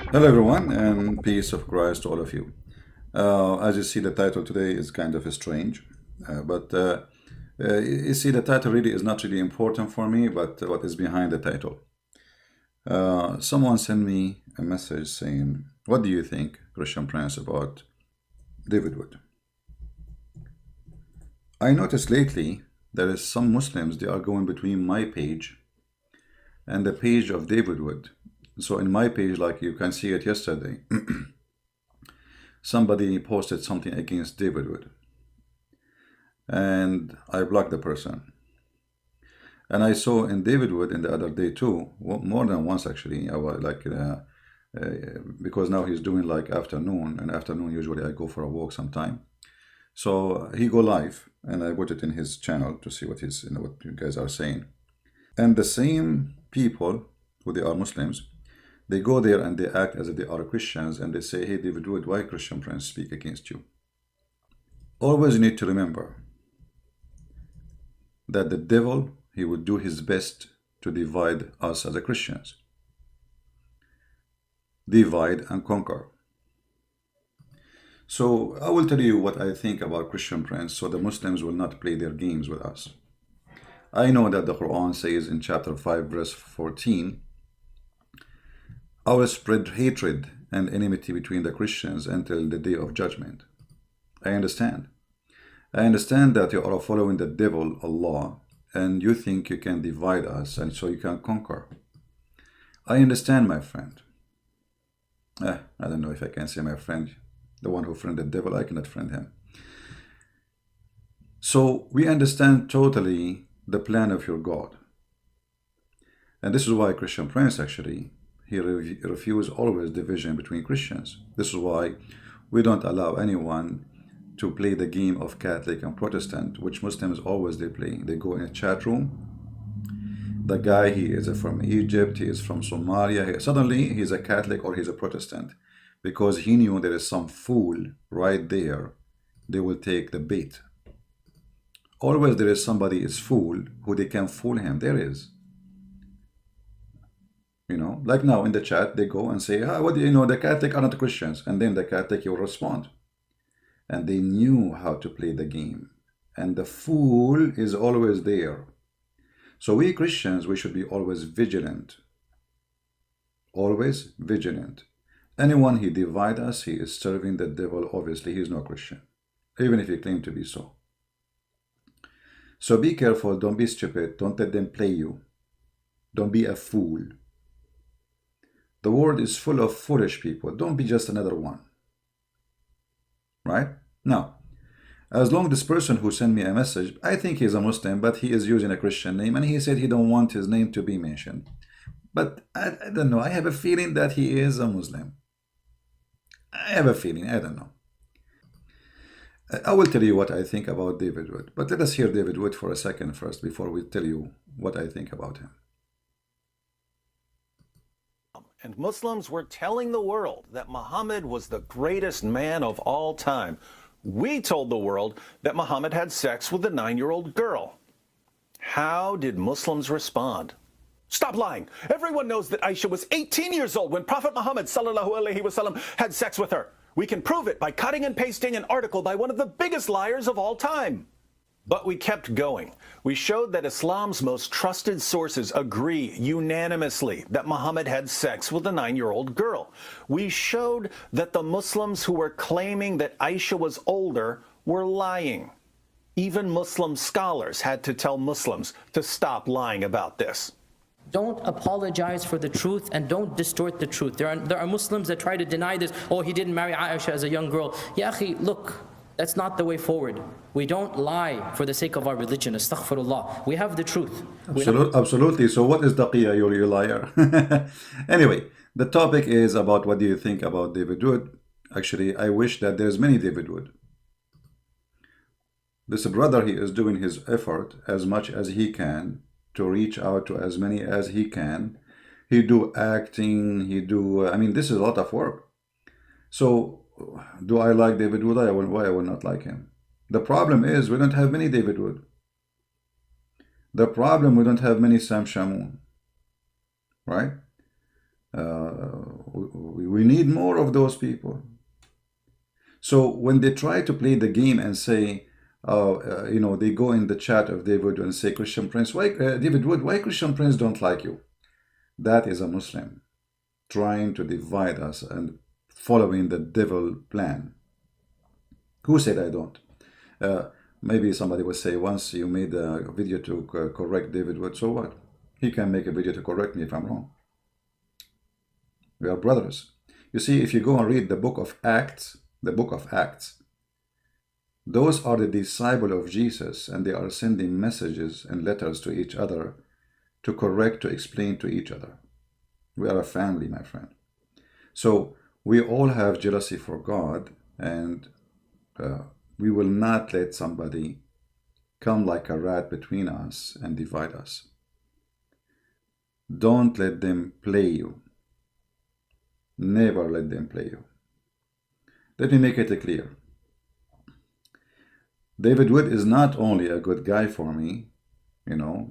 Hello, everyone, and peace of Christ to all of you. As you see, the title today is kind of strange, but you see, the title really is not really important for me, but what is behind the title. Someone sent me a message saying, "What do you think, Christian Prince, about David Wood?" I noticed lately there is some Muslims they are going between my page and the page of David Wood. So in my page, like you can see it yesterday, somebody posted something against David Wood, and I blocked the person. And I saw in David Wood in the other day too, more than once actually. I was like, because now he's doing like afternoon, and afternoon usually I go for a walk sometime. So he go live, and I put it in his channel to see what he's, what you guys are saying. And the same people who they are Muslims, they go there and they act as if they are Christians, and they say, "Hey, David Wood, why Christian Prince speak against you?" Always need to remember that the devil, he would do his best to divide us as a Christians. Divide and conquer. So I will tell you what I think about Christian Prince, so the Muslims will not play their games with us. I know that the Quran says in chapter 5 verse 14, "I will spread hatred and enmity between the Christians until the day of judgment." I understand. I understand that you are following the devil, Allah, and you think you can divide us and so you can conquer. I understand, my friend. I don't know if I can say my friend. The one who friended the devil, I cannot friend him. So we understand totally the plan of your God. And this is why Christian Prince actually, he refuses always division between Christians. This is why we don't allow anyone to play the game of Catholic and Protestant, which Muslims always they play. They go in a chat room. The guy, he is from Egypt, he is from Somalia. Suddenly he's a Catholic or he's a Protestant, because he knew there is some fool right there. They will take the bait. Always there is somebody is fool who they can fool him. There is. Like now in the chat, they go and say, "What do you know? The Catholic are not Christians." And then the Catholic will respond. And they knew how to play the game. And the fool is always there. So we Christians, we should be always vigilant. Always vigilant. Anyone he divide us, he is serving the devil. Obviously, he is no Christian, even if he claims to be so. So be careful. Don't be stupid. Don't let them play you. Don't be a fool. The world is full of foolish people. Don't be just another one. Right? Now, as long this person who sent me a message, I think he's a Muslim, but he is using a Christian name, and he said he don't want his name to be mentioned. But I don't know. I have a feeling that he is a Muslim. I have a feeling. I don't know. I will tell you what I think about David Wood, but let us hear David Wood for a second first before we tell you what I think about him. And Muslims were telling the world that Muhammad was the greatest man of all time. We told the world that Muhammad had sex with a 9-year-old girl. How did Muslims respond? Stop lying. Everyone knows that Aisha was 18 years old when Prophet Muhammad ﷺ had sex with her. We can prove it by cutting and pasting an article by one of the biggest liars of all time. But we kept going. We showed that Islam's most trusted sources agree unanimously that Muhammad had sex with a 9-year-old girl. We showed that the Muslims who were claiming that Aisha was older were lying. Even Muslim scholars had to tell Muslims to stop lying about this. Don't apologize for the truth and don't distort the truth. There are Muslims that try to deny this. "Oh, he didn't marry Aisha as a young girl." Ya akhi, look, that's not the way forward. We don't lie for the sake of our religion. Astaghfirullah. We have the truth. Absolutely. So what is taqiyya, you liar? Anyway, the topic is about what do you think about David Wood. Actually, I wish that there's many David Wood. This brother, he is doing his effort as much as he can to reach out to as many as he can. He do acting, I mean, this is a lot of work. So do I like David Wood? Why I will not like him? The problem is we don't have many David Wood. The problem, we don't have many Sam Shamoun, right? we need more of those people. So when they try to play the game and say, they go in the chat of David and say, Christian Prince, why David Wood, why Christian Prince don't like you? That is a Muslim trying to divide us and following the devil plan. Who said I don't? Maybe somebody will say, once you made a video to correct David Wood, so what? He can make a video to correct me if I'm wrong. We are brothers. You see, if you go and read the book of Acts, those are the disciples of Jesus, and they are sending messages and letters to each other to correct, to explain to each other. We are a family, my friend. So we all have jealousy for God, and we will not let somebody come like a rat between us and divide us. Don't let them play you. Never let them play you. Let me make it clear. David Wood is not only a good guy for me,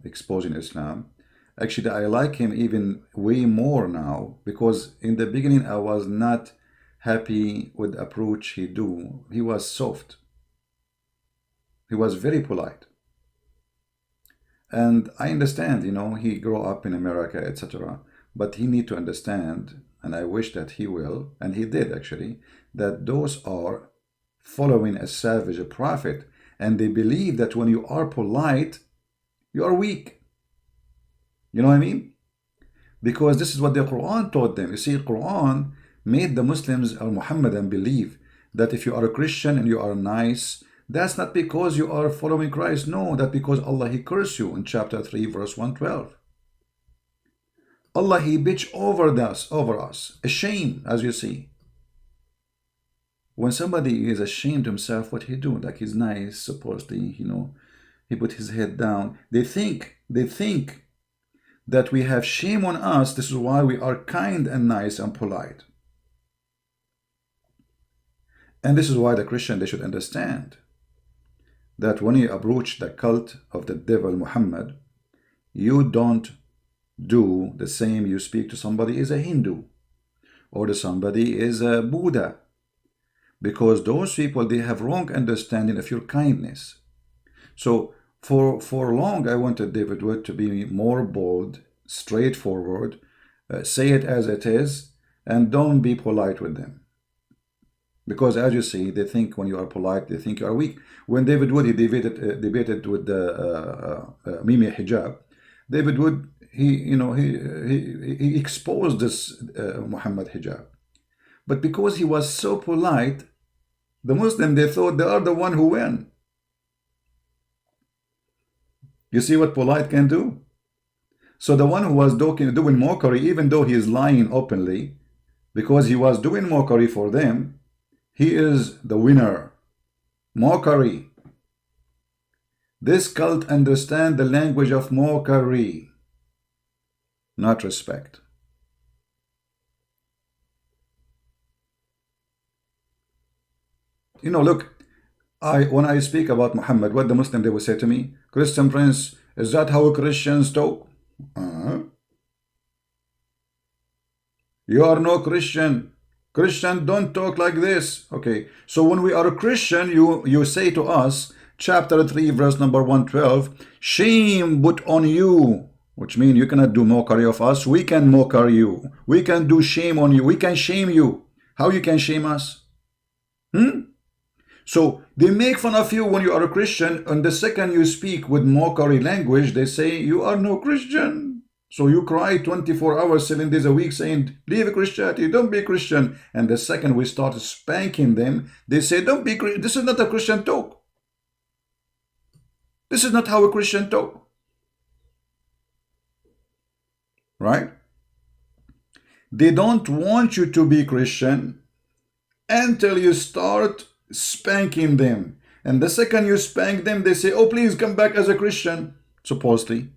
exposing Islam. Actually, I like him even way more now, because in the beginning I was not happy with the approach he do. He was soft. He was very polite. And I understand, he grew up in America, etc. But he need to understand, and I wish that he will, and he did actually, that those are following a savage, a prophet, and they believe that when you are polite, you are weak. You know what I mean? Because this is what the Quran taught them. You see, Quran made the Muslims or Muhammadan believe that if you are a Christian and you are nice, that's not because you are following Christ. No, that's because Allah, He cursed you in chapter 3, verse 112. Allah, He bitch over us, ashamed, as you see. When somebody is ashamed himself, what he do? Like he's nice, supposedly, he put his head down. They think that we have shame on us. This is why we are kind and nice and polite. And this is why the Christian, they should understand that when you approach the cult of the devil Muhammad, you don't do the same you speak to somebody is a Hindu or to somebody is a Buddha, because those people, they have wrong understanding of your kindness. So for long I wanted David Wood to be more bold, straightforward, say it as it is, and don't be polite with them. Because as you see, they think when you are polite, they think you are weak. When David Wood, he debated with Mimi Hijab, David Wood, he exposed this Muhammad Hijab. But because he was so polite, the Muslim, they thought they are the one who win. You see what polite can do? So the one who was doing mockery, even though he is lying openly, because he was doing mockery for them, he is the winner. Mockery. This cult understand the language of mockery, not respect. Look, when I speak about Muhammad, what the Muslim, they will say to me, Christian Prince, is that how Christians talk? You are no Christian. Christian don't talk like this. Okay, so when we are a Christian, you say to us, chapter 3, verse number 112, shame put on you, which means you cannot do mockery of us. We can mocker you. We can do shame on you. We can shame you. How you can shame us? So they make fun of you when you are a Christian, and the second you speak with mockery language, they say you are no Christian. So you cry 24 hours, 7 days a week saying, leave Christianity, don't be Christian. And the second we start spanking them, they say, don't be Christian. This is not a Christian talk. This is not how a Christian talk. Right? They don't want you to be Christian until you start spanking them. And the second you spank them, they say, oh, please come back as a Christian, supposedly.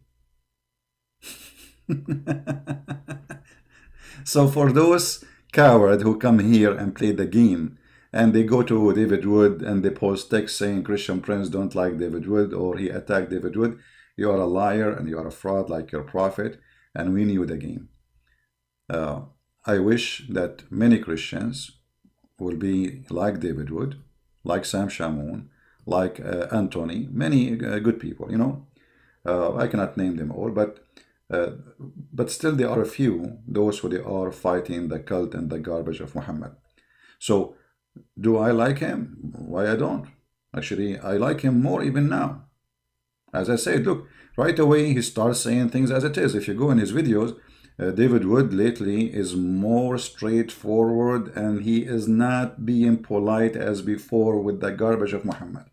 So for those cowards who come here and play the game, and they go to David Wood and they post text saying Christian Prince don't like David Wood, or he attacked David Wood, you are a liar and you are a fraud like your prophet, and we knew the game. I wish that many Christians will be like David Wood, like Sam Shamoun, like Anthony, many good people, you know. I cannot name them all, but still there are a few, those who they are fighting the cult and the garbage of Muhammad. So do I like him? Why I don't? Actually, I like him more even now. As I said, look, right away he starts saying things as it is. If you go in his videos, David Wood lately is more straightforward, and he is not being polite as before with the garbage of Muhammad.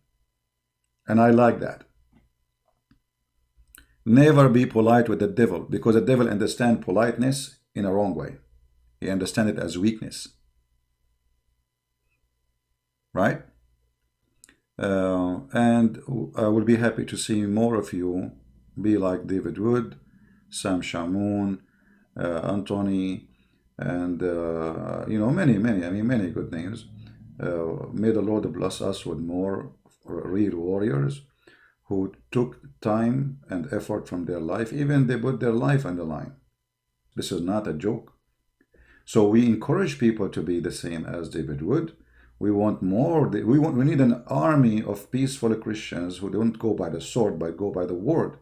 And I like that. Never be polite with the devil, because the devil understands politeness in a wrong way. He understands it as weakness. Right? And I will be happy to see more of you be like David Wood, Sam Shamoun, Anthony, and you know, many good names. May the Lord bless us with more real warriors who took time and effort from their life. Even they put their life on the line. This is not a joke. So we encourage people to be the same as David Wood. We want more. We need an army of peaceful Christians who don't go by the sword, but go by the word.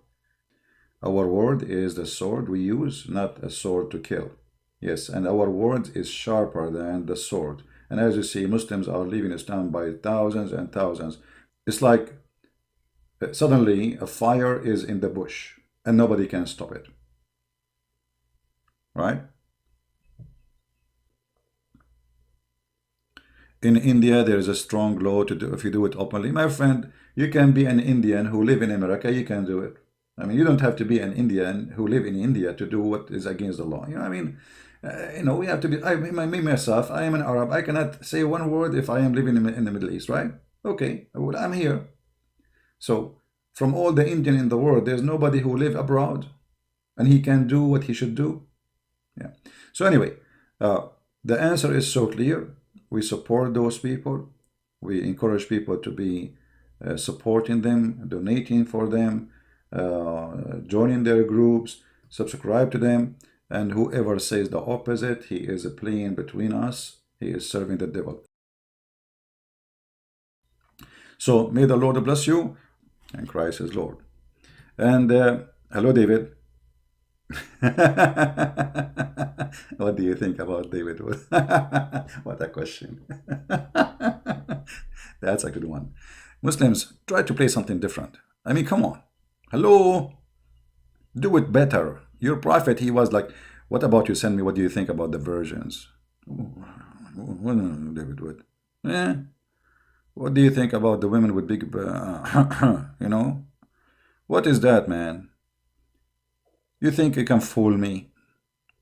Our word is the sword we use, not a sword to kill. Yes, and our word is sharper than the sword. And as you see, Muslims are leaving Islam by thousands and thousands. It's like suddenly a fire is in the bush and nobody can stop it. Right? In India, there is a strong law to do if you do it openly. My friend, you can be an Indian who live in America, you can do it. I mean, you don't have to be an Indian who live in India to do what is against the law. You know, I mean, you know, we have to be, me myself, I am an Arab. I cannot say one word if I am living in the Middle East, right? Okay, well, I'm here. So, from all the Indian in the world, there's nobody who live abroad and he can do what he should do. Yeah. So anyway, the answer is so clear. We support those people. We encourage people to be supporting them, donating for them, joining their groups, subscribe to them. And whoever says the opposite, he is playing between us. He is serving the devil. So may the Lord bless you, and Christ is Lord. And hello, David. What do you think about David? What a question. That's a good one. Muslims, try to play something different. I mean, come on. Hello. Do it better. Your prophet, he was like, what about you send me? What do you think about the virgins? David would. What do you think about the women with big, you know? What is that, man? You think you can fool me?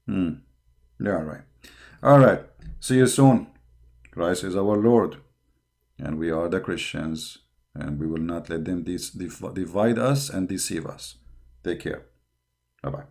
Yeah, all right. All right. See you soon. Christ is our Lord, and we are the Christians, and we will not let them divide us and deceive us. Take care. Bye-bye.